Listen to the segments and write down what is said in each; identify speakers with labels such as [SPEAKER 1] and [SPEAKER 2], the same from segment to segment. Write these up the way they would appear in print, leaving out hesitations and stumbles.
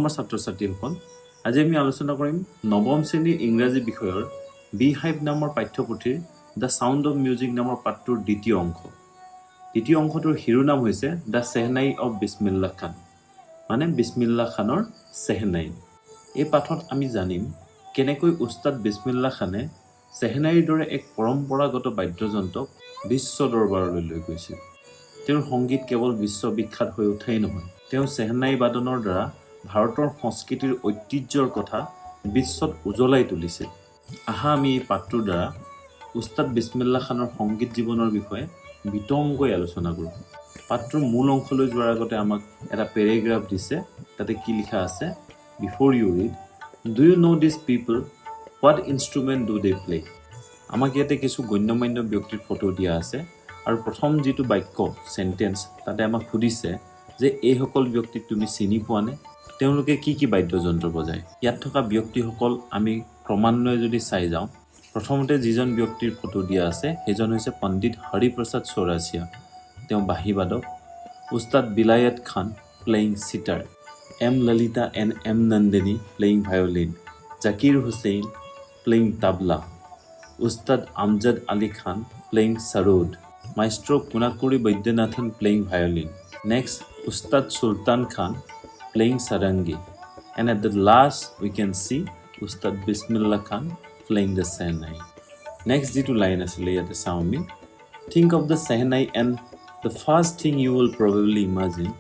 [SPEAKER 1] মৰমৰ ছাত্ৰ-ছাত্ৰীসকল, আজি আমি আলোচনা কৰিম নৱম শ্ৰেণীৰ ইংৰাজী বিষয়ৰ বিহাইভ নামৰ পাঠ্যপুথিৰ দ্য চাউণ্ড অফ মিউজিক নামৰ পাঠটোৰ দ্বিতীয় অংশ। দ্বিতীয় অংশটোৰ শিৰোনাম হৈছে দ্য চেহনাই অফ বিছমিল্লাহ খান, মানে বিছমিল্লাহ খানৰ চেহনাই। এই পাঠত আমি জানিম কেনেকৈ উস্তাদ বিছমিল্লাহ খানে চেহনাইৰ দৰে এক পৰম্পৰাগত বাদ্যযন্ত্ৰক বিশ্ব দৰবাৰলৈ লৈ গৈছিল। তেওঁৰ সংগীত কেৱল বিশ্ববিখ্যাত হৈ উঠাই নহয়, তেওঁ চেহনাই বাদনৰ দ্বাৰা ভাৰতৰ সংস্কৃতিৰ ঐতিহ্যৰ কথা বিশ্বত উজ্বলাই তুলিছিল। আহা আমি এই পাঠটোৰ দ্বাৰা উস্তাদ বিছমিল্লাহ খানৰ সংগীত জীৱনৰ বিষয়ে বিতংকৈ আলোচনা কৰোঁ। পাঠটোৰ মূল অংশলৈ যোৱাৰ আগতে আমাক এটা পেৰেগ্ৰাফ দিছে, তাতে কি লিখা আছে? Before you read, do you know' these people, what instrument do they play? আমাক ইয়াতে কিছু গণ্যমান্য ব্যক্তিৰ ফটো দিয়া আছে আৰু প্ৰথম যিটো বাক্য চেণ্টেন্স তাতে আমাক সুধিছে যে এইসকল ব্যক্তিক তুমি চিনি পোৱানে? তেওঁলোকে কি কি বাদ্যযন্ত্ৰ বজায়? ইয়াত থকা ব্যক্তিসকল আমি ক্ৰমান্বয়ে যদি চাই যাওঁ, প্ৰথমতে যিজন ব্যক্তিৰ ফটো দিয়া আছে সেইজন হৈছে পণ্ডিত হৰিপ্ৰসাদ চৌৰাচিয়া, তেওঁ বাঁহীবাদক। Ustad Vilayat Khan playing sitar, M Lalitha and M Nandini playing violin, Zakir Hussain playing tabla, Ustad Amjad Ali Khan playing sarod, maestro Kunakuri Vaidyanathan playing violin. Next, Ustad Sultan Khan playing sarangi. And at the last, we can see Ustad Bismillah Khan playing the Shehnai. Next, jitu line asile yate saw ami. Think of the Shehnai and the first thing you will probably imagine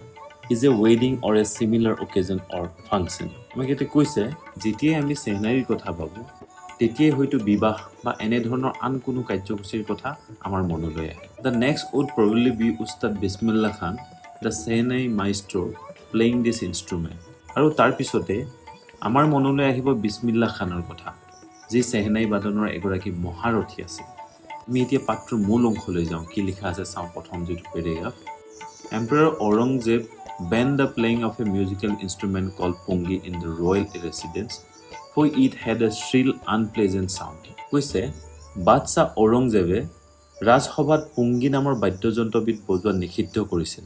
[SPEAKER 1] is a wedding or a similar occasion or function. Amake ete koise jetiye ami Shehnai kotha pabu তেতিয়াই হয়তো বিবাহ বা এনেধৰণৰ আন কোনো কাৰ্যসূচীৰ কথা আমাৰ মনলৈ আহে। The next would probably be Ustad Bismillah Khan, the shehnai maestro playing this instrument. আৰু তাৰ পিছতে আমাৰ মনলৈ আহিব বিছমিল্লাহ খানৰ কথা, যি চেহনাই বাদনৰ এগৰাকী মহাৰথী আছিল। আমি এতিয়া পাঠটোৰ মূল অংশলৈ যাওঁ, কি লিখা আছে চাওঁ। প্ৰথম যিটো paragraph, emperor Aurangzeb banned the playing of a musical instrument call pungi in the royal residence, for it had a shrill unpleasant sound. কৈছে বাদশাহ ঔৰংজেবে ৰাজসভাত পুংগি নামৰ বাদ্যযন্ত্ৰবিধ বজোৱা নিষিদ্ধ কৰিছিল,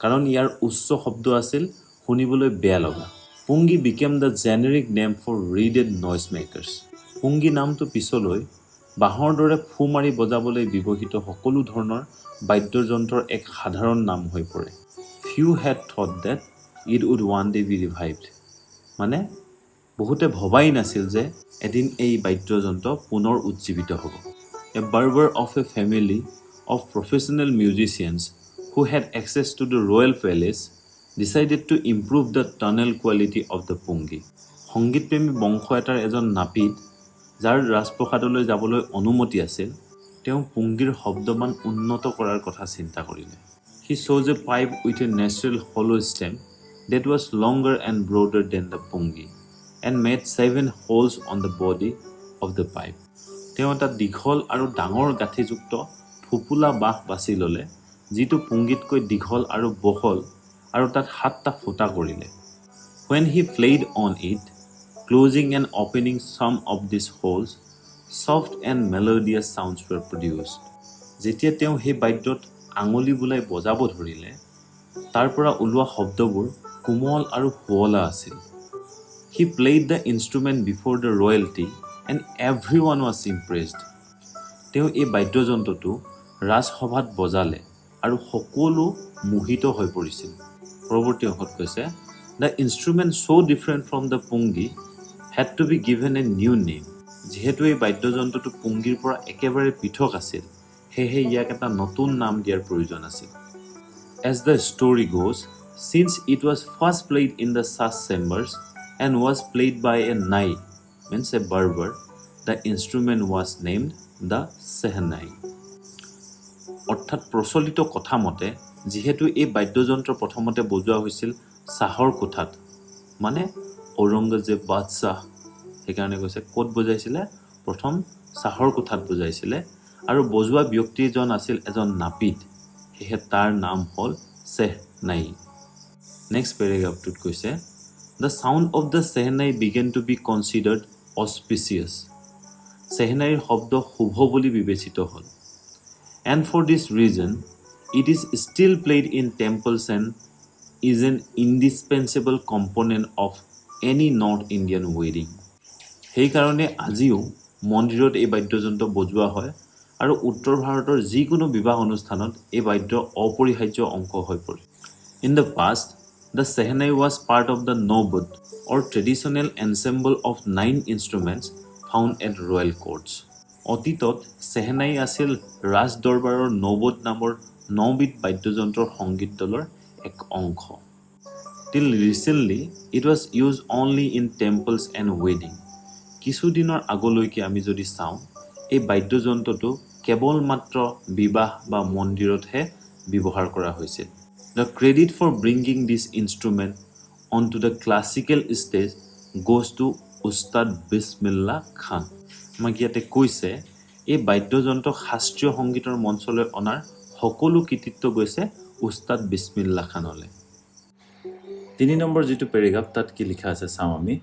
[SPEAKER 1] কাৰণ ইয়াৰ উচ্চ শব্দ আছিল শুনিবলৈ বেয়া লগা। পুংগি became the generic name for reeded noise makers. পুংগি নামটো পিছলৈ বাঁহৰ দৰে ফু মাৰি বজাবলৈ ব্যৱহৃত সকলো ধৰণৰ বাদ্যযন্ত্ৰৰ এক সাধাৰণ নাম হৈ পৰে। Few had thought that it would one day be revived. মানে বহুতে ভবাই নাছিল যে এদিন এই বাদ্যযন্ত্ৰ পুনৰ উজ্জীৱিত হ'ব। A barber of a family of professional musicians who had access to the royal palace decided to improve the tonal quality of the pungi. সংগীতপ্ৰেমী বংশ এটাৰ এজন নাপিত, যাৰ ৰাজপ্ৰসাদলৈ যাবলৈ অনুমতি আছিল, তেওঁ পুংগিৰ শব্দমান উন্নত কৰাৰ কথা চিন্তা কৰিলে। হি chose a pipe with a natural hollow stem that was longer and broader than the pungi and made 7 holes on the body of the pipe. তেওঁ এটা দীঘল আৰু ডাঙৰ গাঁঠিযুক্ত ফুপুলা বাঁহ বাছি ল'লে, যিটো পুংগিতকৈ দীঘল আৰু বহল, আৰু তাত 7টা ফুটা কৰিলে। When he played on it, closing and opening some of these holes, soft and melodious sounds were produced. যেতিয়া তেওঁ সেই বাদ্যত আঙুলি বুলাই বজাব ধৰিলে, তাৰ পৰা ওলোৱা শব্দবোৰ কোমল আৰু শুৱলা আছিল। He played the instrument before the royalty and everyone was impressed. তেওঁ এই বাদ্যযন্ত্ৰটো ৰাজসভাত বজালে আৰু সকলো মোহিত হৈ পৰিছিল। পৰৱৰ্তী অংশত কৈছে, The instrument so different from the pungi had to be given a new name. যিহেতু এই বাদ্যযন্ত্ৰটো পুংগিৰ পৰা একেবাৰে পৃথক আছিল, সেয়েহে ইয়াক এটা নতুন নাম দিয়াৰ প্ৰয়োজন আছিল। As the story goes, since it was first played in the Sas chambers and was played by a nai, means a barber, the instrument was named the Shehnai. অৰ্থাৎ প্ৰচলিত কথা মতে যিহেতু এই বাদ্যযন্ত্ৰ প্ৰথমতে বজোৱা হৈছিল চাহৰ কোঠাত, মানে ঔৰংগজেব বাদশাহ, সেইকাৰণে কৈছে ক'ত বজাইছিলে? প্ৰথম চাহৰ কোঠাত বজাইছিলে, আৰু বজোৱা ব্যক্তিজন আছিল এজন নাপিত, সেয়ে তাৰ নাম হ'ল চেহনাই। নেক্সট পেৰেগ্ৰাফটোত কৈছে, The sound of the Shehnai began to be considered auspicious. চেহনাইৰ শব্দ শুভ বুলি বিবেচিত হ'ল। And for this reason, it is still played in temples and is an indispensable component of any North Indian wedding. সেইকাৰণে আজিও মন্দিৰত এই বাদ্যযন্ত্ৰ বজোৱা হয় আৰু উত্তৰ ভাৰতৰ যিকোনো বিবাহ অনুষ্ঠানত এই বাদ্য অপৰিহাৰ্য অংশ হৈ পৰে। In the past, the Shehnai was part of the Nobud or traditional ensemble of 9 instruments found at royal courts. অতীতত Shehnai আছিল ৰাজ দৰবাৰৰ নবদ নামৰ 9বিধ বাদ্যযন্ত্ৰৰ সংগীত দলৰ এক অংশ। Till recently, it was used only in temples and weddings. কিছুদিনৰ আগলৈকে আমি যদি চাওঁ এই বাদ্যযন্ত্ৰটো কেৱল মাত্ৰ বিবাহ বা মন্দিৰতহে ব্যৱহাৰ কৰা হৈছিল। The credit for bringing this instrument onto the classical stage goes to Ustad Bismillah Khan. আমাক ইয়াতে কৈছে এই বাদ্যযন্ত্ৰক শাস্ত্ৰীয় সংগীতৰ মঞ্চলৈ অনাৰ সকলো কৃতিত্ব গৈছে উস্তাদ বিছমিল্লাহ খানলৈ। 3 নম্বৰ যিটো পেৰাগ্ৰাফ তাত কি লিখা আছে চাওঁ আমি।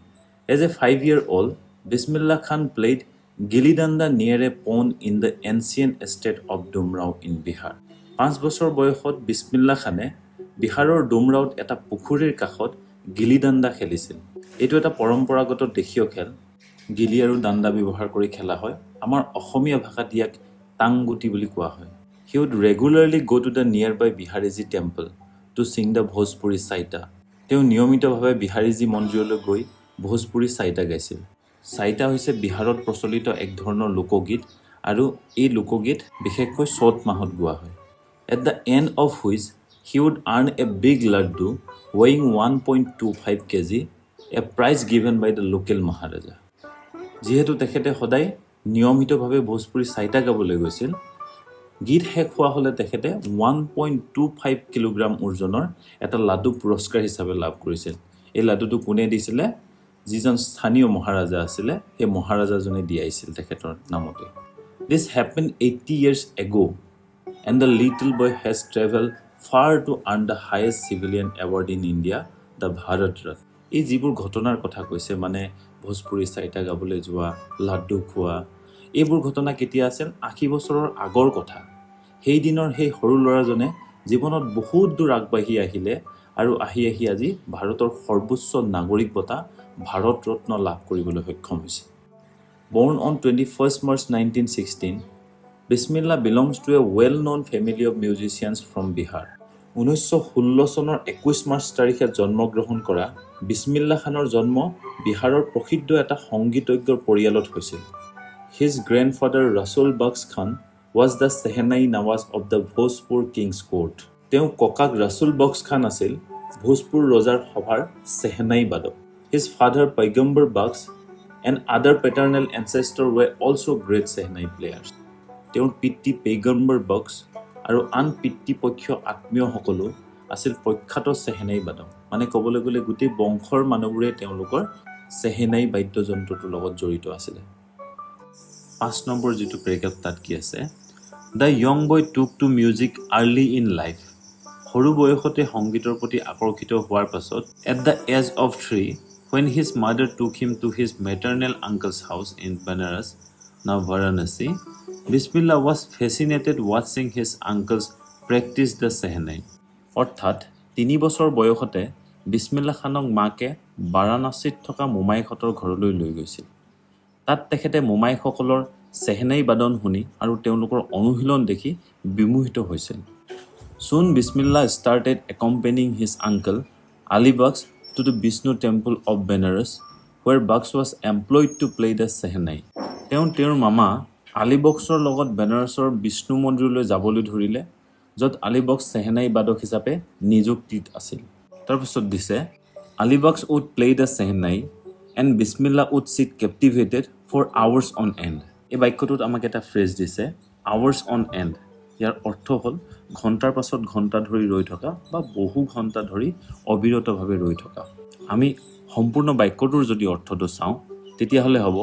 [SPEAKER 1] As a 5-year-old, Bismillah Khan played gilli danda near a pond in the ancient state of Dumrao in Bihar. 5 বছৰ বয়সত বিছমিল্লাহ খানে বিহাৰৰ ডুমৰাওত এটা পুখুৰীৰ কাষত গিলি দাণ্ডা খেলিছিল। এইটো এটা পৰম্পৰাগত দেশীয় খেল। গিলি আৰু দাণ্ডা ব্যৱহাৰ কৰি খেলা হয়। আমাৰ অসমীয়া ভাষাত ইয়াক টাংগুটি বুলি কোৱা হয়। He would regularly go to the nearby Bihariji temple to sing the Bhojpuri Saita. তেওঁ নিয়মিতভাৱে বিহাৰীজী মন্দিৰলৈ গৈ ভোজপুৰী চাইটা গাইছিল। চাইটা হৈছে বিহাৰত প্ৰচলিত এক ধৰণৰ লোকগীত আৰু এই লোকগীত বিশেষকৈ চ'ত মাহত গোৱা হয়। At the end of which he would earn a big laddu weighing 1.25 kg, a prize given by the local Maharaja. যিহেতু তেখেতে সদায় নিয়মিতভাৱে ভোজপুৰী চাইটা গাবলৈ গৈছিল, গীত শেষ হোৱা হ'লে তেখেতে 1.25 কিলোগ্ৰাম ওজনৰ এটা লাডু পুৰস্কাৰ হিচাপে লাভ কৰিছিল। এই লাডুটো কোনে দিছিলে? যিজন স্থানীয় মহাৰাজা আছিলে সেই মহাৰাজাজনে দিয়াইছিল তেখেতৰ নামতে। This happened 80 years ago and the little boy has traveled far to earn the highest civilian award in India, the Bharat Ratna. এই যিবোৰ ঘটনাৰ কথা কৈছে মানে ভোজপুৰী চাইটা গাবলৈ যোৱা, লাড্ডু খোৱা, এইবোৰ ঘটনা কেতিয়া আছিল? 80 বছৰৰ আগৰ কথা। সেই দিনৰ সেই সৰু ল'ৰাজনে জীৱনত বহুত দূৰ আগবাঢ়ি আহিলে আৰু আহি আজি ভাৰতৰ সৰ্বোচ্চ নাগৰিক বঁটা ভাৰত ৰত্ন লাভ কৰিবলৈ সক্ষম হৈছে। Born on 21st March 1916, Bismillah belongs to a well-known family of musicians from Bihar. 1916 চনৰ 21 মাৰ্চ তাৰিখে জন্মগ্ৰহণ কৰা বিছমিল্লাহ খানৰ জন্ম বিহাৰৰ প্ৰসিদ্ধ এটা সংগীতজ্ঞৰ পৰিয়ালত হৈছিল। His grandfather Rasul Bakhsh Khan was the Shehnai Nawaz of the Bhojpur King's Court. তেওঁ ককাক ৰাসুল বক্স খান আছিল ভোজপুৰ ৰজাৰ সভাৰ চেহনাই বাদক। His father Paigambar Bakhsh and other paternal ancestors were also great Shehnai players. তেওঁৰ পিতৃ পেগম্বৰ বক্স আৰু আন পিতৃপক্ষ আত্মীয়সকলো আছিল প্ৰখ্যাত চেহনাই বাদক। মানে ক'বলৈ গ'লে গোটেই বংশৰ মানুহবোৰে তেওঁলোকৰ চেহনাই বাদ্যযন্ত্ৰটোৰ লগত জড়িত আছিলে। 5 নম্বৰ যিটো পেৰাগ্ৰাফ তাত কি আছে? The young boy took to music early in life. সৰু বয়সতে সংগীতৰ প্ৰতি আকৰ্ষিত হোৱাৰ পাছত at the age of 3, when his mother took him to his maternal uncle's house in Banaras, now Varanasi, Bismillah was fascinated watching his uncles practice the Shehnai. অৰ্থাৎ 3 বছৰ বয়সতে বিছমিল্লাহ খানক মাকে বাৰাণসীত থকা মোমাইকহঁতৰ ঘৰলৈ লৈ গৈছিল। তাত তেখেতে মোমাইকসকলৰ চেহনাই বাদন শুনি আৰু তেওঁলোকৰ অনুশীলন দেখি বিমোহিত হৈছিল। Soon Bismillah started accompanying his uncle Ali Bakhsh to the Vishnu temple of Benares, where Bakhsh was employed to play the Shehnai. তেওঁৰ মামা আলী বক্সৰ লগত বেনাৰসৰ বিষ্ণু মন্দিৰলৈ যাবলৈ ধৰিলে, য'ত আলী বক্স চেহনাই বাদক হিচাপে নিযুক্তিত আছিল। তাৰপিছত দিছে Ali box would play the Shehnai and Bismillah would sit captivated for hours on end. এই বাক্যটোত আমাক এটা ফ্ৰেজ দিছে hours on end. ইয়াৰ অৰ্থ হ'ল ঘণ্টাৰ পাছত ঘণ্টা ধৰি ৰৈ থকা বা বহু ঘণ্টা ধৰি অবিৰতভাৱে ৰৈ থকা। আমি সম্পূৰ্ণ বাক্যটোৰ যদি অৰ্থটো চাওঁ তেতিয়াহ'লে হ'ব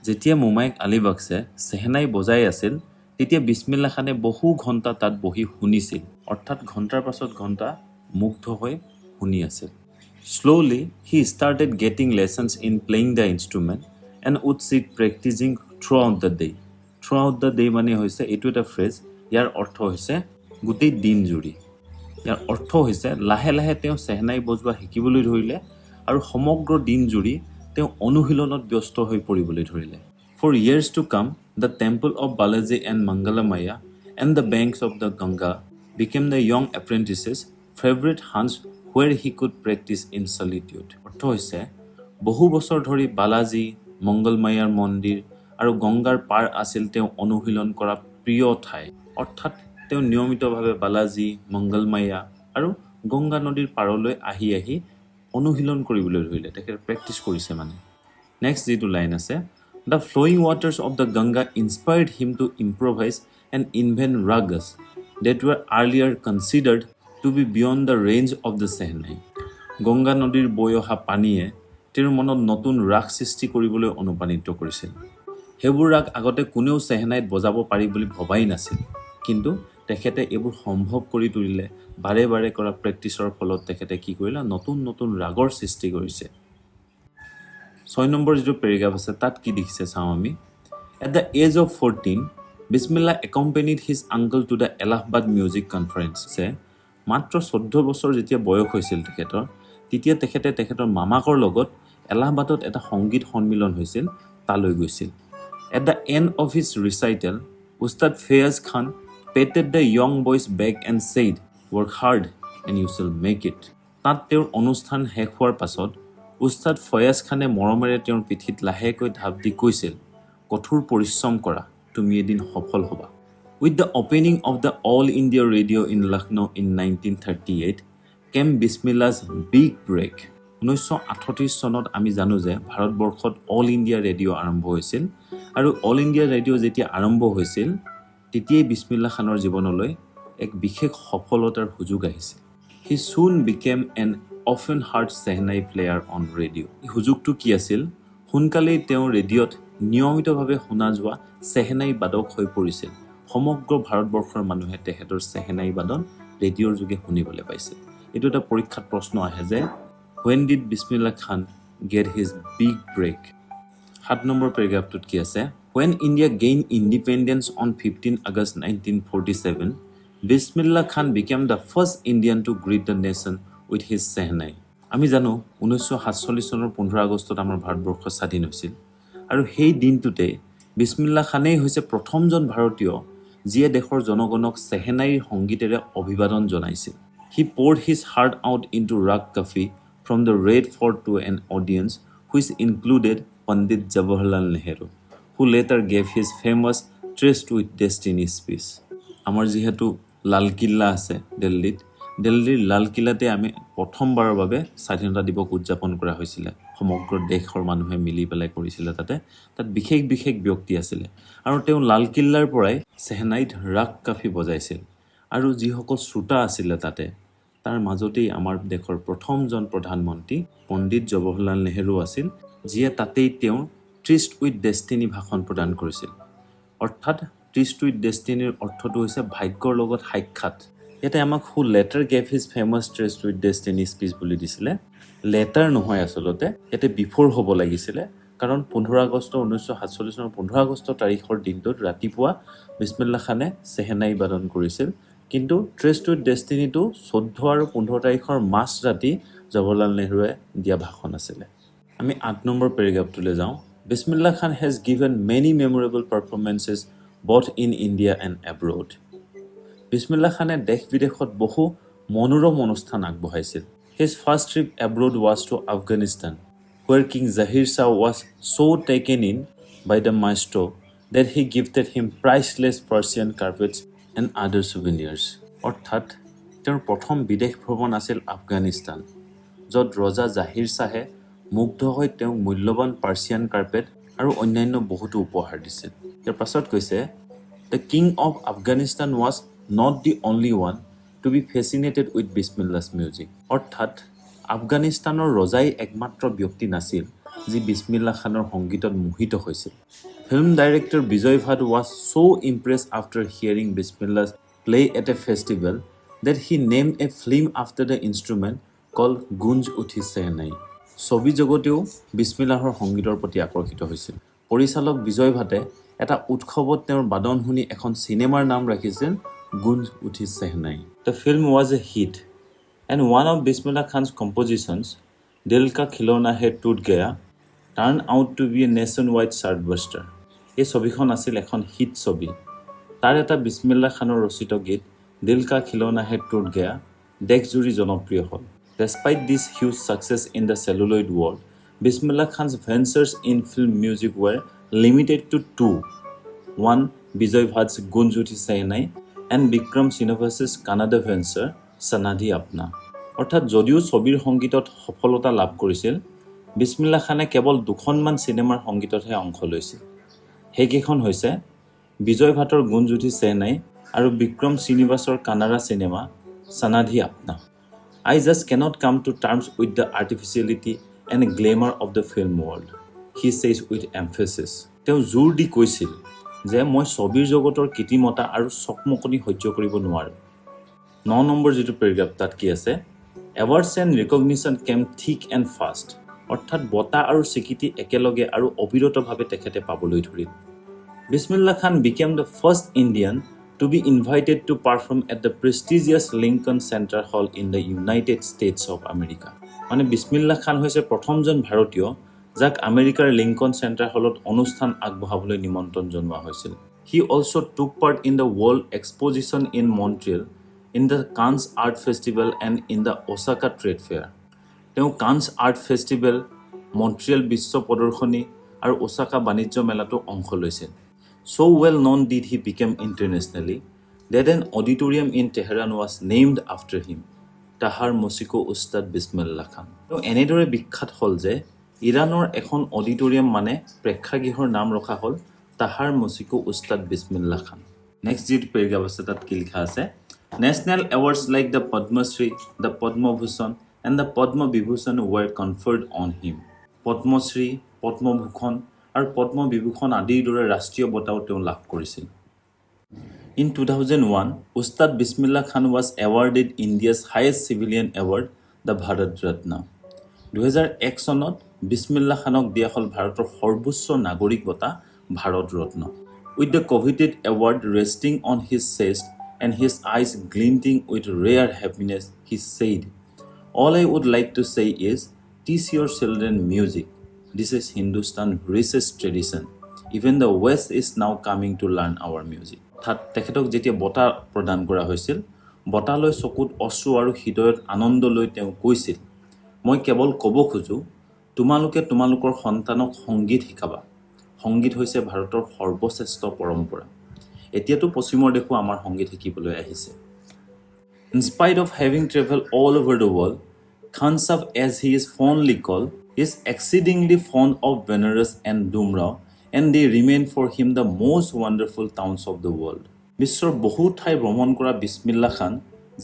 [SPEAKER 1] যেতিয়া মোমাইক আলী বক্সে চেহনাই বজাই আছিল তেতিয়া বিছমিল্লাহ খানে বহু ঘণ্টা তাত বহি শুনিছিল, অৰ্থাৎ ঘণ্টাৰ পাছত ঘণ্টা মুগ্ধ হৈ শুনি আছিল। Slowly he started getting lessons in playing the instrument and would sit practicing throughout the day. Throughout the day মানে হৈছে এইটো এটা ফ্ৰেজ, ইয়াৰ অৰ্থ হৈছে গোটেই দিন জুৰি। ইয়াৰ অৰ্থ হৈছে লাহে লাহে তেওঁ চেহনাই বজোৱা শিকিবলৈ ধৰিলে আৰু সমগ্ৰ দিন জুৰি তেওঁ অনুশীলনত ব্যস্ত হৈ পৰিবলৈ ধৰিলে। For years to come, the temple of Balaji and Mangalamaya and the banks of the Ganga became the young apprentice's favorite haunts where he could practice in solitude. অৰ্থ হৈছে বহু বছৰ ধৰি বালাজী, মংগলমায়াৰ মন্দিৰ আৰু গংগাৰ পাৰ আছিল তেওঁ অনুশীলন কৰা প্ৰিয় ঠাই। অৰ্থাৎ তেওঁ নিয়মিতভাৱে বালাজী, মংগলমায়া আৰু গংগা নদীৰ পাৰলৈ আহি অনুশীলন কৰিবলৈ ধৰিলে। তেখেতে প্ৰেক্টিছ কৰিছে মানে। নেক্সট যিটো লাইন আছে, The flowing waters of the Ganga inspired him to improvise and invent ragas that were earlier considered to be beyond the range of the Shehnai. Ganga নদীৰ বৈ অহা পানীয়ে তেওঁৰ মনত নতুন ৰাগ সৃষ্টি কৰিবলৈ অনুপ্ৰাণিত কৰিছিল। সেইবোৰ ৰাগ আগতে কোনেও চেহনাইত বজাব পাৰি বুলি ভবাই নাছিল, কিন্তু তেখেতে এইবোৰ সম্ভৱ কৰি তুলিলে। বাৰে বাৰে কৰা প্ৰেক্টিছৰ ফলত তেখেতে কি কৰিলে, নতুন নতুন ৰাগৰ সৃষ্টি কৰিছে। 6 নম্বৰ যিটো পেৰাগ্ৰাফ আছে তাত কি দেখিছে চাওঁ আমি। At the age of 14, Bismillah accompanied his uncle to the Allahabad Music Conference. মাত্ৰ 14 বছৰ যেতিয়া বয়স হৈছিল তেখেতৰ, তেতিয়া তেখেতে তেখেতৰ মামাকৰ লগত এলাহাবাদত এটা সংগীত সন্মিলন হৈছিল, তালৈ গৈছিল। At the end of his recital, Ustad Bismillah Khan patted the young boy's back and said, "Work hard and you shall make it." তাত তেওঁৰ অনুষ্ঠান শেষ হোৱাৰ পাছত উস্তাদ ফয়াজ খানে মৰমেৰে তেওঁৰ পিঠিত লাহেকৈ ঢাপ দি কৈছিল, কঠোৰ পৰিশ্ৰম কৰা, তুমি এদিন সফল হ'বা। With the opening of the All India Radio in Lucknow in 1938 came Bismillah's big break. 1938 চনত আমি জানো যে ভাৰতবৰ্ষত অল ইণ্ডিয়া ৰেডিঅ' আৰম্ভ হৈছিল, আৰু অল ইণ্ডিয়া ৰেডিঅ' যেতিয়া আৰম্ভ হৈছিল তেতিয়াই বিছমিল্লাহ খানৰ জীৱনলৈ এক বিশেষ সফলতাৰ সুযোগ আহিছিল। He soon became an often heard Shehnai player on radio. এই সুযোগটো কি আছিল? সোনকালেই তেওঁ ৰেডিঅ'ত নিয়মিতভাৱে শুনা যোৱা চেহনাই বাদক হৈ পৰিছিল। সমগ্ৰ ভাৰতবৰ্ষৰ মানুহে তেখেতৰ চেহনাই বাদন ৰেডিঅ'ৰ যোগে শুনিবলৈ পাইছিল। এইটো এটা পৰীক্ষাত প্ৰশ্ন আহে যে When did Bismillah Khan get his big break? 7 number পেৰাগ্ৰাফটোত কি আছে? When India gained independence on 15 August 1947, Bismillah Khan became the first Indian to greet the nation with his Shehnai. আমি জানো 1947 চনৰ 15 আগষ্টত আমাৰ ভাৰতবৰ্ষ স্বাধীন হৈছিল, আৰু সেই দিনটোতে বিছমিল্লাহ খানেই হৈছে প্ৰথমজন ভাৰতীয় যিয়ে দেশৰ জনগণক চেহনাইৰ সংগীতেৰে অভিবাদন জনাইছিল। He poured his heart out into rag kafi from the Red Fort to an audience which included Pandit Jawaharlal Nehru, who later gave his famous Traced with Destiny speech. আমাৰ যিহেতু লাল কিল্লা আছে দিল্লীৰ লাল কিল্লাতে আমি প্ৰথমবাৰৰ বাবে স্বাধীনতা দিৱস উদযাপন কৰা হৈছিল। সমগ্ৰ দেশৰ মানুহে মিলি পেলাই কৰিছিলে। তাত বিশেষ বিশেষ ব্যক্তি আছিলে, আৰু তেওঁ লাল কিল্লাৰ পৰাই চেহনাইত ৰাগ কাফি বজাইছিল। আৰু যিসকল শ্ৰোতা আছিলে তাতে, তাৰ মাজতেই আমাৰ দেশৰ প্ৰথমজন প্ৰধানমন্ত্ৰী পণ্ডিত জৱাহৰলাল নেহৰু আছিল, যিয়ে তাতেই তেওঁৰ ট্ৰিষ্ট উইথ ডেষ্টিনি ভাষণ প্ৰদান কৰিছিল। অৰ্থাৎ ট্ৰিষ্ট উইথ ডেষ্টিনিৰ অৰ্থটো হৈছে ভাগ্যৰ লগত সাক্ষাৎ। ইয়াতে আমাক who later gave his famous tryst with destiny speech বুলি দিছিলে। লেটাৰ নহয়, আচলতে ইয়াতে বিফৰ হ'ব লাগিছিলে, কাৰণ 15 আগষ্ট 1947 চনৰ 15 আগষ্ট তাৰিখৰ দিনটোত ৰাতিপুৱা বিছমিল্লাহ খানে চেহনাই বাদন কৰিছিল, কিন্তু ট্ৰেষ্ট উইথ ডেষ্টিনিটো 14 আৰু 15 তাৰিখৰ মাজ ৰাতি জৱাহৰলাল নেহৰুৱে দিয়া ভাষণ আছিলে। আমি 8 নম্বৰ পেৰাগ্ৰাফটোলৈ যাওঁ। Bismillah Khan has given many memorable performances both in India and abroad. Bismillah Khane দেশ বিদেশত বহু মনোৰম অনুষ্ঠান আগবঢ়াইছিল। His first trip abroad was to Afghanistan, where King Zahir Shah was so taken in by the maestro that he gifted him priceless Persian carpets and other souvenirs. অৰ্থাৎ তেওঁৰ প্ৰথম বিদেশ ভ্ৰমণ আছিল আফগানিস্তান, য'ত ৰজা জাহিৰ শ্বাহে মুগ্ধ হৈ তেওঁক মূল্যৱান পাৰ্চিয়ান কাৰ্পেট আৰু অন্যান্য বহুতো উপহাৰ দিছিল। ইয়াৰ পাছত কৈছে, The king of Afghanistan was not the only one to be fascinated with Bismillah's music. অৰ্থাৎ আফগানিস্তানৰ ৰজাই একমাত্ৰ ব্যক্তি নাছিল যি বিছমিল্লাহ খানৰ সংগীতত মোহিত হৈছিল। Film director Vijay Bhatt was so impressed after hearing Bismillah play at a festival that he named a film after the instrument called Gunj Uthi Shehnai. ছবি জগতেও বিছমিল্লাহৰ সংগীতৰ প্ৰতি আকৰ্ষিত হৈছিল। পৰিচালক বিজয় ভাটে এটা উৎসৱত তেওঁৰ বাদন শুনি এখন চিনেমাৰ নাম ৰাখিছিল গুঞ্জ উঠি shehnai. The film was a hit and one of Bismillah Khan's compositions, दिल का खिलौना है टूट गया turn out to be a nation wide chartbuster. এই ছবিখন আছিল এখন হিট ছবি। তাৰ এটা বিছমিল্লা খানৰ ৰচিত গীত দিল কা খিলৌনা হে টুট গয়া দেশজুৰি জনপ্ৰিয় হ'ল। ডেছপাইট দিছ huge success in the celluloid world, Bismillah খানছ ventures in film music ৱেৰ limited two two, one Vijay ভাটছ গুঞ্জুঠি shehnai and Vikram শ্ৰীনিবাসছ Canada venture সনাধি আপনা। অৰ্থাৎ যদিও ছবিৰ সংগীতত সফলতা লাভ কৰিছিল, বিছমিল্লা খানে কেৱল দুখনমান চিনেমাৰ সংগীততহে অংশ লৈছিল। সেইকেইখন হৈছে বিজয় ভাটৰ গুঞ্জুঠি চেহনাই আৰু বিক্ৰম শ্ৰীনিবাসৰ কানাডা চিনেমা সনাধি আপনা। I just cannot come to terms with the artificiality and glamour of the film world, he says with emphasis. তেওঁ জোৰ দি কৈছিল যে মই ছবিৰ জগতৰ কৃত্ৰিমতা আৰু চকমকনি সহ্য কৰিব নোৱাৰোঁ। 9 নম্বৰ যিটো পেৰাগ্ৰাফ তাত কি আছে, এৱাৰ্ডছ এণ্ড ৰিকগনিশ্যন কেম থিক এণ্ড ফাষ্ট, অৰ্থাৎ বঁটা আৰু স্বীকৃতি একেলগে আৰু অবিৰতভাৱে তেখেতে পাবলৈ ধৰিল। Bismillah Khan became the first Indian to be invited to perform at the prestigious Lincoln Center Hall in the United States of America. মানে বিছমিল্লা খান হৈছে প্ৰথমজন ভাৰতীয় যাক আমেৰিকাৰ লিংকন চেণ্টাৰ হলত অনুষ্ঠান আগবঢ়াবলৈ নিমন্ত্ৰণ জনোৱা হৈছিল। He also took part in the World Exposition in Montreal, in the Cannes Art Festival and in the Osaka Trade Fair. তেওঁ কান্স আৰ্ট ফেষ্টিভেল, মন্ট্ৰিয়েল বিশ্ব প্ৰদৰ্শনী আৰু ওচাকা বাণিজ্য মেলাতো অংশ লৈছিল। So well known did he become internationally that an auditorium in Tehran was named after him, Tahar Mosiko Ustad Bismillah Khan. তো এনেদৰে বিখ্যাত হ'ল যে ইৰাণৰ এখন অডিটৰিয়াম মানে প্ৰেক্ষাগৃহৰ নাম ৰখা হ'ল তাহাৰ মছিকো উস্তাদ বিছমিল্লা খান। নেক্সট যিটো পেৰাগ্ৰাফ আছে তাত কি লিখা আছে, national awards like the Padma Shri, the Padma Bhushan and the Padma Vibhushan were conferred on him. Padma Shri, Padma Bhushan আৰু পদ্ম বিভূষণ আদিৰ দৰে ৰাষ্ট্ৰীয় বঁটাও তেওঁ লাভ কৰিছিল। In 2001, Ustad Bismillah Khan was awarded India's highest civilian award the Bharat Ratna. 2001 চনত বিছমিল্লা খানক দিয়া হ'ল ভাৰতৰ সৰ্বোচ্চ নাগৰিক বঁটা Bharat Ratna. With the coveted award resting on his chest and his eyes glinting with rare happiness, he said, all I would like to say is teach your children music. This is Hindustan's richest tradition. Even the West is now coming to learn our music. তেখেতক যেতিয়া বঁটা প্ৰদান কৰা হৈছিল, বঁটালৈ চকুত অশ্ৰু আৰু হৃদয়ত আনন্দ লৈ তেওঁ কৈছিল, মই কেৱল ক'ব খোজোঁ তোমালোকে তোমালোকৰ সন্তানক সংগীত শিকাবা। সংগীত হৈছে ভাৰতৰ সৰ্বশ্ৰেষ্ঠ পৰম্পৰা। এতিয়াতো পশ্চিমৰ দেশো আমাৰ সংগীত শিকিবলৈ আহিছে। In spite of having traveled all over the world, Khan Sahib, as he is fondly called, is exceedingly fond of Benares and Dumrao, and they remain for him the most wonderful towns of the world. বিশ্বৰ বহু ঠাই ভ্ৰমণ কৰা বিছমিল্লা খান,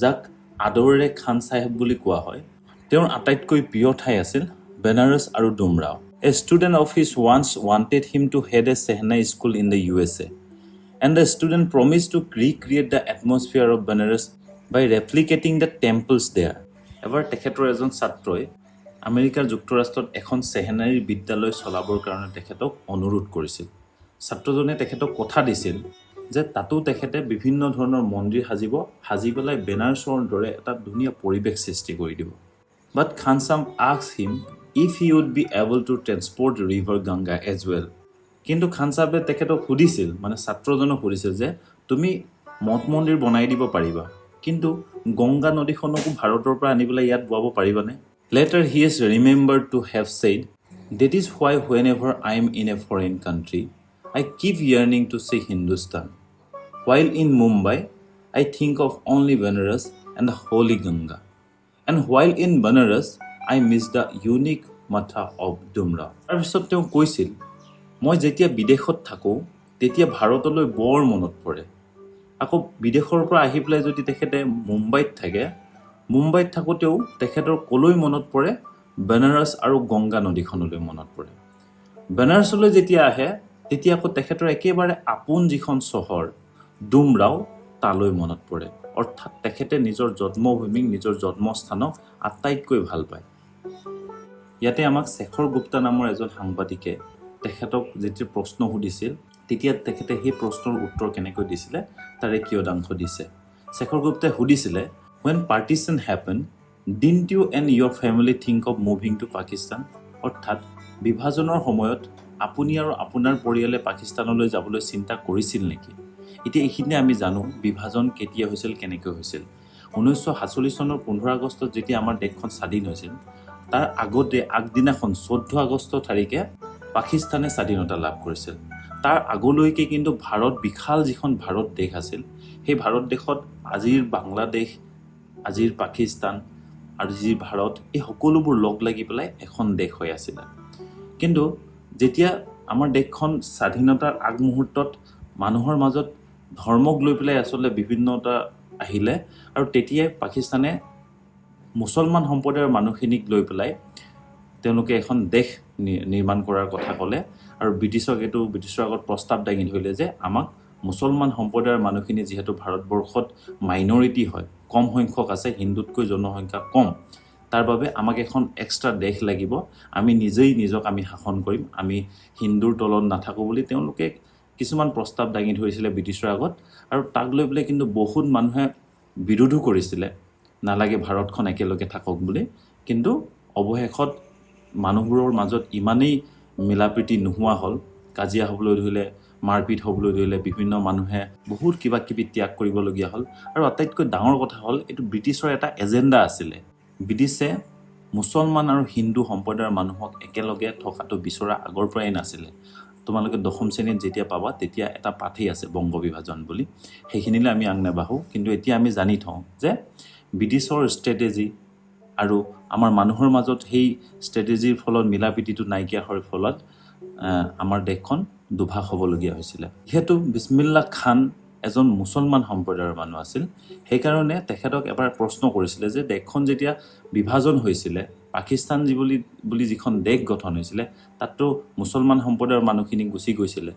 [SPEAKER 1] যাক আদৰেৰে খান চাহেব বুলি কোৱা হয়, তেওঁৰ আটাইতকৈ প্ৰিয় ঠাই আছিল বেনাৰস আৰু Dumraon. A student of his once wanted him to head a Shehnai school in the USA, and the student promised to recreate the atmosphere of Benares by replicating the temples there. এবাৰ তেখেতৰ এজন ছাত্ৰই আমেৰিকাৰ যুক্তৰাষ্ট্ৰত এখন চেহেনাইৰ বিদ্যালয় চলাবৰ কাৰণে তেখেতক অনুৰোধ কৰিছিল। ছাত্ৰজনে তেখেতক কথা দিছিল যে তাতো তেখেতে বিভিন্ন ধৰণৰ মন্দিৰ সাজি পেলাই বেনাৰছৰ দৰে এটা ধুনীয়া পৰিৱেশ সৃষ্টি কৰি দিব। বাট খান সাহেব asked him if he would be able to transport river Ganga as well. কিন্তু খান সাহেবে তেখেতক সুধিছিল, মানে ছাত্ৰজনক সুধিছিল যে তুমি মঠ মন্দিৰ বনাই দিব পাৰিবা, কিন্তু গংগা নদীখনকো ভাৰতৰ পৰা আনি পেলাই ইয়াত বোৱাব পাৰিবানে? Later he is remembered to have said, that is why whenever I am in a foreign country, I keep yearning to see Hindustan. While in Mumbai, I think of only Benares and the holy Ganga. And while in Benares, I miss the unique matha of Dumrao. তাৰপিছত তেওঁ কৈছিল, মই যেতিয়া বিদেশত থাকোঁ তেতিয়া ভাৰতলৈ বৰ মনত পৰে। আকৌ বিদেশৰ পৰা আহি পেলাই যদি তেখেতে মুম্বাইত থাকে, মুম্বাইত থাকোঁতেও তেখেতৰ কলৈ মনত পৰে, বেনাৰস আৰু গংগা নদীখনলৈ মনত পৰে। বেনাৰসলৈ যেতিয়া আহে তেতিয়া আকৌ তেখেতৰ একেবাৰে আপোন যিখন চহৰ ডুমৰাও তালৈ মনত পৰে। অৰ্থাৎ তেখেতে নিজৰ জন্মভূমিক, নিজৰ জন্মস্থানক আটাইতকৈ ভাল পায়। ইয়াতে আমাক শেখৰ গুপ্তা নামৰ এজন সাংবাদিকে তেখেতক যেতিয়া প্ৰশ্ন সুধিছিল তেতিয়া তেখেতে সেই প্ৰশ্নৰ উত্তৰ কেনেকৈ দিছিলে তাৰে কিয়দাংশ দিছে। শেখৰ গুপ্তাই সুধিছিলে, when partition happened, Didn't you and your family think of moving to Pakistan? অৰ্থাৎ বিভাজনৰ সময়ত আপুনি আৰু আপোনাৰ পৰিয়ালে পাকিস্তানলৈ যাবলৈ চিন্তা কৰিছিল নেকি? এতিয়া এইখিনি আমি জানো বিভাজন কেতিয়া হৈছিল কেনেকৈ হৈছিল 1947 চনৰ 15 আগষ্টত যেতিয়া আমাৰ দেশখন স্বাধীন হৈছিল তাৰ আগতে আগদিনাখন 14 আগষ্ট তাৰিখে পাকিস্তানে স্বাধীনতা লাভ কৰিছিল তাৰ আগলৈকে কিন্তু ভাৰত বিশাল যিখন ভাৰত দেশ আছিল সেই ভাৰত দেশত আজিৰ বাংলাদেশ আজিৰ পাকিস্তান আৰু যি ভাৰত এই সকলোবোৰ লগ লাগি পেলাই এখন দেশ হৈ আছিল কিন্তু যেতিয়া আমাৰ দেশখন স্বাধীনতাৰ আগমুহূৰ্তত মানুহৰ মাজত ধৰ্মক লৈ পেলাই আসলে বিভিন্নতা আহিলে আৰু তেতিয়াই পাকিস্তানে মুছলমান সম্প্ৰদায়ৰ মানুহখিনিক লৈ পেলাই তেওঁলোকে এখন দেশ নিৰ্মাণ কৰাৰ কথা ক'লে আৰু ব্ৰিটিছৰ আগত প্ৰস্তাৱ দাঙি ধৰিলে যে আমাক মুছলমান সম্প্ৰদায়ৰ মানুহখিনি যেহেতু ভাৰতবৰ্ষত মাইনৰিটি হয় কম সংখ্যক আছে হিন্দুতকৈ জনসংখ্যা কম তাৰ বাবে আমাক এখন এক্সট্ৰা দেশ লাগিব আমি নিজেই নিজক আমি শাসন কৰিম আমি হিন্দুৰ তলত নাথাকো বুলি তেওঁলোকে কিছুমান প্ৰস্তাৱ দাঙি ধৰিছিলে ব্ৰিটিছৰ আগত আৰু তাক লৈ পেলাই কিন্তু বহুত মানুহে বিৰোধো কৰিছিলে নালাগে ভাৰতখন একেলগে থাকক বুলি কিন্তু অৱশেষত মানুহবোৰৰ মাজত ইমানেই মিলাপ্ৰীতি নোহোৱা হ'ল কাজিয়া হ'বলৈ ধৰিলে মাৰপিট হ'বলৈ ধৰিলে বিভিন্ন মানুহে বহুত কিবা কিবি ত্যাগ কৰিবলগীয়া হ'ল আৰু আটাইতকৈ ডাঙৰ কথা হ'ল এইটো ব্ৰিটিছৰ এটা এজেণ্ডা আছিলে ব্ৰিটিছে মুছলমান আৰু হিন্দু সম্প্ৰদায়ৰ মানুহক একেলগে থকাটো বিচৰা আগৰ পৰাই নাছিলে তোমালোকে দশম শ্ৰেণীত যেতিয়া পাবা তেতিয়া এটা পাঠেই আছে বংগ বিভাজন বুলি সেইখিনিলে আমি আগ নেবাহো কিন্তু এতিয়া আমি জানি থওঁ যে ব্ৰিটিছৰ ষ্ট্ৰেটেজি আৰু আমাৰ মানুহৰ মাজত সেই ষ্ট্ৰেটেজিৰ ফলত মিলাপ্ৰীতিটো নাইকিয়া হোৱাৰ ফলত আমাৰ দেশখন দুভাগ হ'বলগীয়া হৈছিল যেহেতু বিছমিল্লাহ খান এজন মুছলমান সম্প্ৰদায়ৰ মানুহ আছিল সেইকাৰণে তেখেতক এবাৰ প্ৰশ্ন কৰিছিলে যে দেশখন যেতিয়া বিভাজন হৈছিলে পাকিস্তান বুলি যিখন দেশ গঠন হৈছিলে তাততো মুছলমান সম্প্ৰদায়ৰ মানুহখিনি গুচি গৈছিলে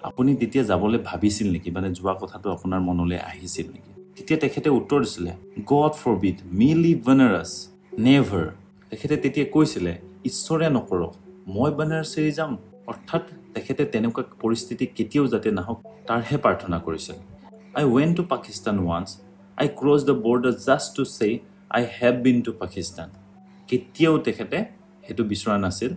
[SPEAKER 1] আপুনি তেতিয়া যাবলৈ ভাবিছিল নেকি মানে যোৱা কথাটো আপোনাৰ মনলৈ আহিছিল নেকি তেতিয়া তেখেতে উত্তৰ দিছিলে গড ফৰবিড মি লিভ বেনাৰস নেভাৰ তেখেতে তেতিয়া কৈছিলে ঈশ্বৰে নকৰক মই বেনাৰস এৰি যাম অৰ্থাৎ তেখেতে তেনেকুৱা পৰিস্থিতি কেতিয়াও যাতে নাহক তাৰহে প্ৰাৰ্থনা কৰিছিল I went to Pakistan once. I crossed the border just to say I have been to Pakistan. কেতিয়াও তেখেতে হেতু বিচৰা নাছিল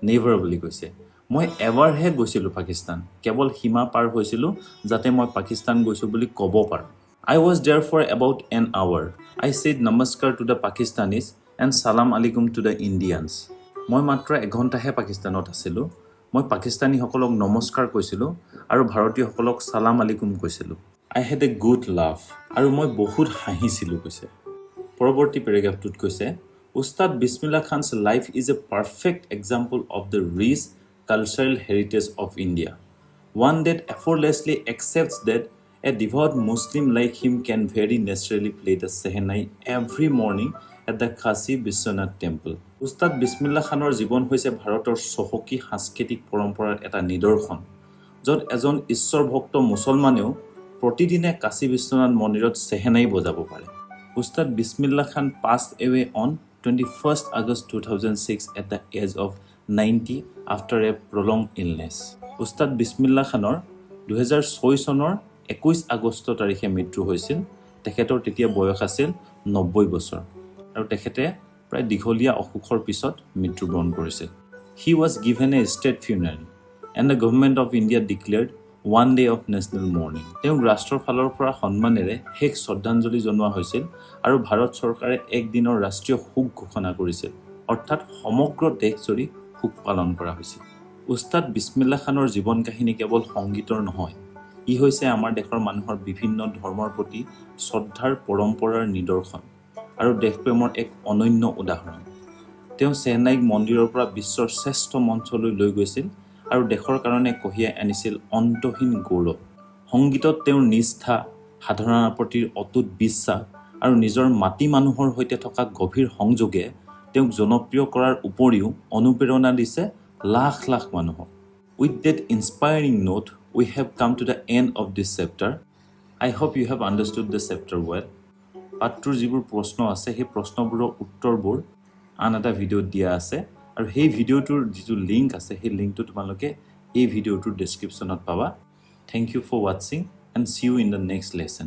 [SPEAKER 1] নেভাৰ বুলি কৈছে মই এবাৰহে গৈছিলোঁ পাকিস্তান কেৱল সীমা পাৰ হৈছিলোঁ যাতে মই পাকিস্তান গৈছোঁ বুলি ক'ব পাৰোঁ I was there for about an hour. I said namaskar to the Pakistanis and salam alaikum to the Indians. মই মাত্ৰ এঘণ্টাহে পাকিস্তানত আছিলোঁ মই পাকিস্তানীসকলক নমস্কাৰ কৈছিলোঁ আৰু ভাৰতীয়সকলক সালাম আলাইকুম কৈছিলোঁ I had a good laugh আৰু মই বহুত হাঁহিছিলোঁ কৈছে পৰৱৰ্তী পেৰাগ্ৰাফটোত কৈছে Ustad Bismillah Khan's life is a perfect example of the rich cultural heritage of India one that effortlessly accepts that a devout Muslim like him can very naturally play the Shehnai every morning at the Kasi Vishwanath temple Ustad Bismillah Khanৰ জীৱন হৈছে ভাৰতৰ চহকী সাংস্কৃতিক পৰম্পৰাৰ এটা নিদৰ্শন য'ত এজন ঈশ্বৰ ভক্ত মুছলমানেও প্ৰতিদিনে কাশী বিশ্বনাথ মন্দিৰত চেহেনাই বজাব পাৰে Ustad Bismillah Khan passed away on 21st August 2006 at the age of 90 after a prolonged illness Ustad Bismillah Khanৰ 2006 চনৰ 21 আগষ্ট তাৰিখে মৃত্যু হৈছিল তেখেতৰ তেতিয়া বয়স আছিল 90 বছৰ আৰু তেখেতে প্ৰায় দীঘলীয়া অসুখৰ পিছত মৃত্যুবৰণ কৰিছিল He was given a state funeral and the government of India declared one day of national mourning তেওঁ ৰাষ্ট্ৰৰ ফালৰ পৰা সন্মানেৰে শেষ শ্ৰদ্ধাঞ্জলি জনোৱা হৈছিল আৰু ভাৰত চৰকাৰে এক দিনৰ ৰাষ্ট্ৰীয় শোক ঘোষণা কৰিছিল অৰ্থাৎ সমগ্ৰ দেশজুৰি শোক পালন কৰা হৈছিল উস্তাদ বিছমিল্লাহ খানৰ জীৱন কাহিনী কেৱল সংগীতৰ নহয় ই হৈছে আমাৰ দেশৰ মানুহৰ বিভিন্ন ধৰ্মৰ প্ৰতি শ্ৰদ্ধাৰ পৰম্পৰাৰ নিদৰ্শন আৰু দেশপ্ৰেমৰ এক অনন্য উদাহৰণ তেওঁ চেন্নাইক মন্দিৰৰ পৰা বিশ্বৰ শ্ৰেষ্ঠ মঞ্চলৈ লৈ গৈছিল আৰু দেশৰ কাৰণে কঢ়িয়াই আনিছিল অন্তহীন গৌৰৱ সংগীতত তেওঁৰ নিষ্ঠা সাধনাৰ প্ৰতি অটুট বিশ্বাস আৰু নিজৰ মাটি মানুহৰ সৈতে থকা গভীৰ সংযোগে তেওঁক জনপ্ৰিয় কৰাৰ উপৰিও অনুপ্ৰেৰণা দিছে লাখ লাখ মানুহক With that inspiring note, we have come to the end of this chapter. I hope you have understood the chapter well. পাঠটোৰ যিবোৰ প্ৰশ্ন আছে সেই প্ৰশ্নবোৰৰ উত্তৰবোৰ আন এটা ভিডিঅ'ত দিয়া আছে আৰু সেই ভিডিঅ'টোৰ যিটো লিংক আছে সেই লিংকটো তোমালোকে এই ভিডিঅ'টোৰ ডেছক্ৰিপশ্যনত পাবা Thank you for watching and see you in the next lesson.